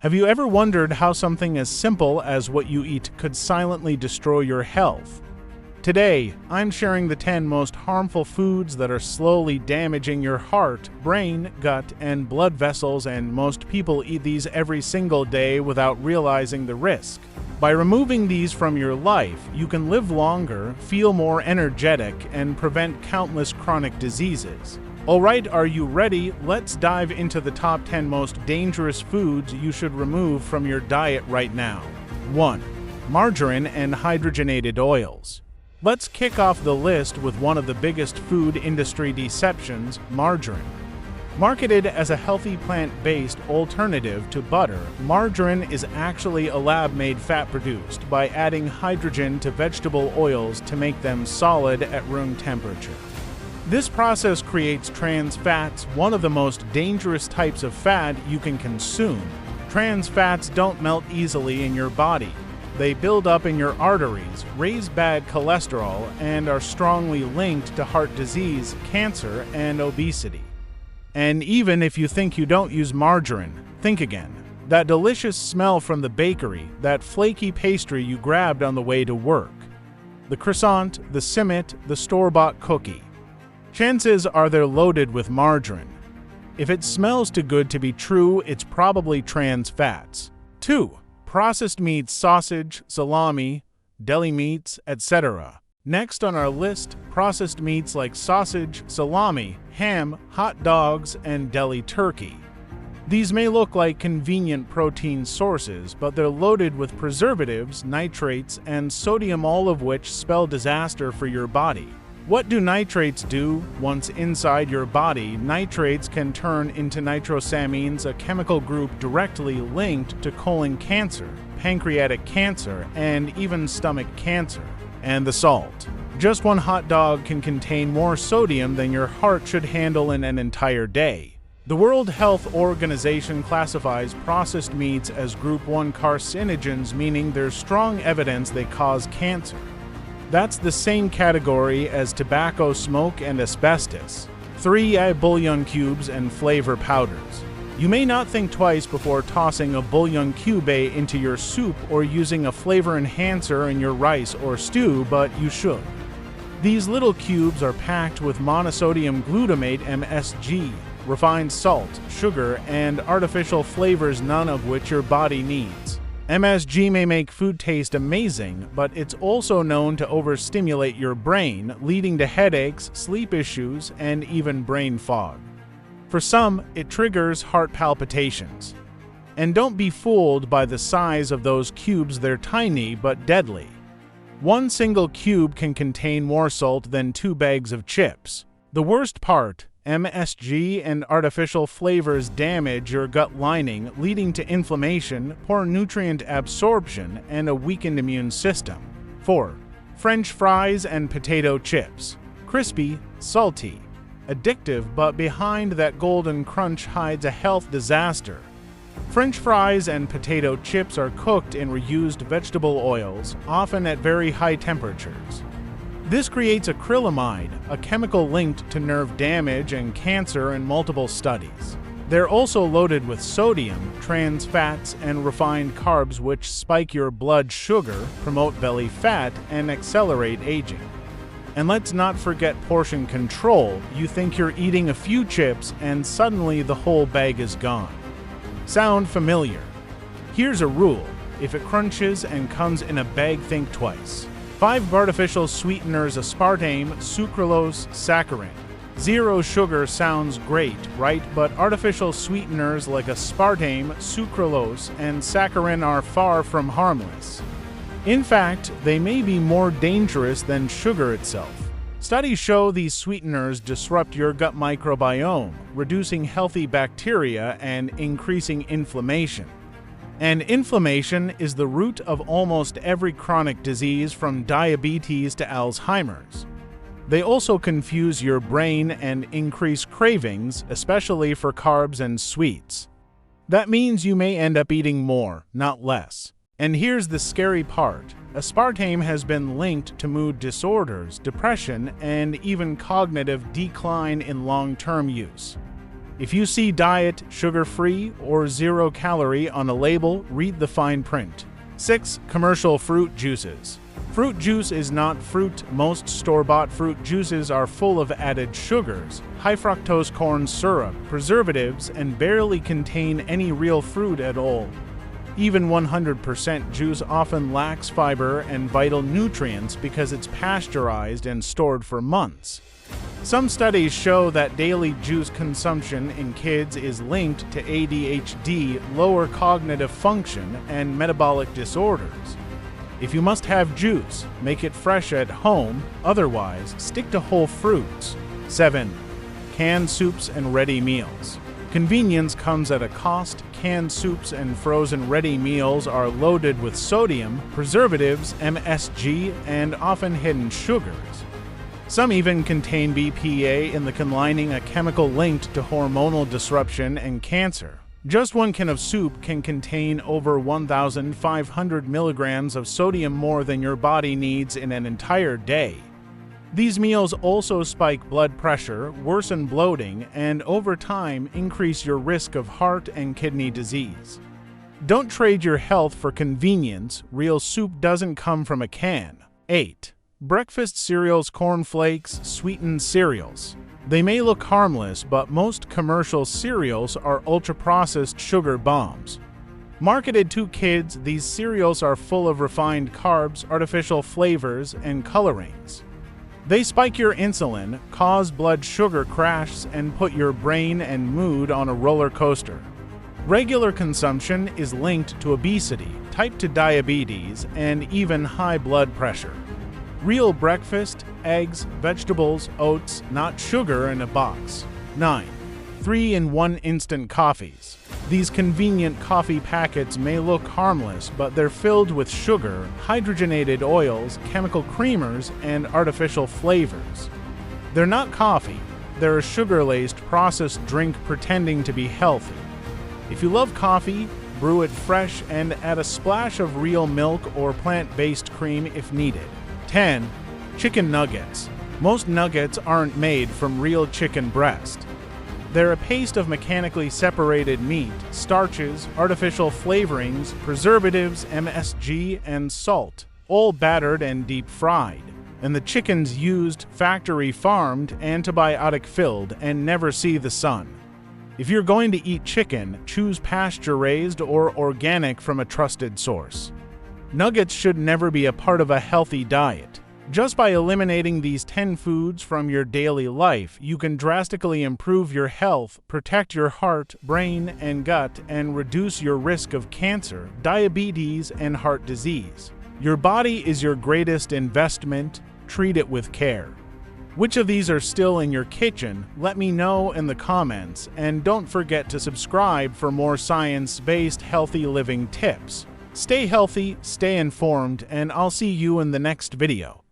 Have you ever wondered how something as simple as what you eat could silently destroy your health? Today, I'm sharing the 10 most harmful foods that are slowly damaging your heart, brain, gut, and blood vessels, and most people eat these every single day without realizing the risk. By removing these from your life, you can live longer, feel more energetic, and prevent countless chronic diseases. Alright, are you ready? Let's dive into the top 10 most dangerous foods you should remove from your diet right now. 1. Margarine and hydrogenated oils. Let's kick off the list with one of the biggest food industry deceptions, margarine. Marketed as a healthy plant-based alternative to butter, margarine is actually a lab-made fat produced by adding hydrogen to vegetable oils to make them solid at room temperature. This process creates trans fats, one of the most dangerous types of fat you can consume. Trans fats don't melt easily in your body. They build up in your arteries, raise bad cholesterol, and are strongly linked to heart disease, cancer, and obesity. And even if you think you don't use margarine, think again. That delicious smell from the bakery, that flaky pastry you grabbed on the way to work. The croissant, the simmet, the store-bought cookie. Chances are they're loaded with margarine. If it smells too good to be true, it's probably trans fats. 2. Processed meats, sausage, salami, deli meats, etc. Next on our list, processed meats like sausage, salami, ham, hot dogs, and deli turkey. These may look like convenient protein sources, but they're loaded with preservatives, nitrates, and sodium, all of which spell disaster for your body. What do nitrates do? Once inside your body, nitrates can turn into nitrosamines, a chemical group directly linked to colon cancer, pancreatic cancer, and even stomach cancer. And the salt. Just one hot dog can contain more sodium than your heart should handle in an entire day. The World Health Organization classifies processed meats as Group 1 carcinogens, meaning there's strong evidence they cause cancer. That's the same category as tobacco smoke and asbestos. 3. Bouillon cubes and flavor powders. You may not think twice before tossing a bouillon cube into your soup or using a flavor enhancer in your rice or stew, but you should. These little cubes are packed with monosodium glutamate (MSG), refined salt, sugar, and artificial flavors, none of which your body needs. MSG may make food taste amazing, but it's also known to overstimulate your brain, leading to headaches, sleep issues, and even brain fog. For some, it triggers heart palpitations. And don't be fooled by the size of those cubes, they're tiny but deadly. One single cube can contain more salt than 2 bags of chips. The worst part, MSG and artificial flavors damage your gut lining, leading to inflammation, poor nutrient absorption, and a weakened immune system. 4. French fries and potato chips. Crispy, salty, addictive, but behind that golden crunch hides a health disaster. French fries and potato chips are cooked in reused vegetable oils, often at very high temperatures. This creates acrylamide, a chemical linked to nerve damage and cancer in multiple studies. They're also loaded with sodium, trans fats, and refined carbs, which spike your blood sugar, promote belly fat, and accelerate aging. And let's not forget portion control. You think you're eating a few chips, and suddenly the whole bag is gone. Sound familiar? Here's a rule. If it crunches and comes in a bag, think twice. 5. Artificial sweeteners: aspartame, sucralose, saccharin. Zero sugar sounds great, right? But artificial sweeteners like aspartame, sucralose, and saccharin are far from harmless. In fact, they may be more dangerous than sugar itself. Studies show these sweeteners disrupt your gut microbiome, reducing healthy bacteria and increasing inflammation. And inflammation is the root of almost every chronic disease, from diabetes to Alzheimer's. They also confuse your brain and increase cravings, especially for carbs and sweets. That means you may end up eating more, not less. And here's the scary part. Aspartame has been linked to mood disorders, depression, and even cognitive decline in long-term use. If you see diet, sugar-free, or zero-calorie on a label, read the fine print. 6. Commercial fruit juices. Fruit juice is not fruit. Most store-bought fruit juices are full of added sugars, high-fructose corn syrup, preservatives, and barely contain any real fruit at all. Even 100% juice often lacks fiber and vital nutrients because it's pasteurized and stored for months. Some studies show that daily juice consumption in kids is linked to ADHD, lower cognitive function, and metabolic disorders. If you must have juice, make it fresh at home, otherwise, stick to whole fruits. 7. Canned soups and ready meals. Convenience comes at a cost. Canned soups and frozen ready meals are loaded with sodium, preservatives, MSG, and often hidden sugars. Some even contain BPA in the lining, a chemical linked to hormonal disruption and cancer. Just one can of soup can contain over 1,500 milligrams of sodium, more than your body needs in an entire day. These meals also spike blood pressure, worsen bloating, and over time increase your risk of heart and kidney disease. Don't trade your health for convenience. Real soup doesn't come from a can. 8. Breakfast cereals, corn flakes, sweetened cereals. They may look harmless, but most commercial cereals are ultra-processed sugar bombs. Marketed to kids, these cereals are full of refined carbs, artificial flavors, and colorings. They spike your insulin, cause blood sugar crash, and put your brain and mood on a roller coaster. Regular consumption is linked to obesity, type 2 diabetes, and even high blood pressure. Real breakfast, eggs, vegetables, oats, not sugar in a box. 9. 3-in-1 instant coffees. These convenient coffee packets may look harmless, but they're filled with sugar, hydrogenated oils, chemical creamers, and artificial flavors. They're not coffee. They're a sugar-laced processed drink pretending to be healthy. If you love coffee, brew it fresh and add a splash of real milk or plant-based cream if needed. 10. Chicken nuggets. Most nuggets aren't made from real chicken breast. They're a paste of mechanically separated meat, starches, artificial flavorings, preservatives, MSG, and salt, all battered and deep-fried. And the chickens used, factory-farmed, antibiotic-filled, and never see the sun. If you're going to eat chicken, choose pasture-raised or organic from a trusted source. Nuggets should never be a part of a healthy diet. Just by eliminating these 10 foods from your daily life, you can drastically improve your health, protect your heart, brain, and gut, and reduce your risk of cancer, diabetes, and heart disease. Your body is your greatest investment. Treat it with care. Which of these are still in your kitchen? Let me know in the comments, and don't forget to subscribe for more science-based healthy living tips. Stay healthy, stay informed, and I'll see you in the next video.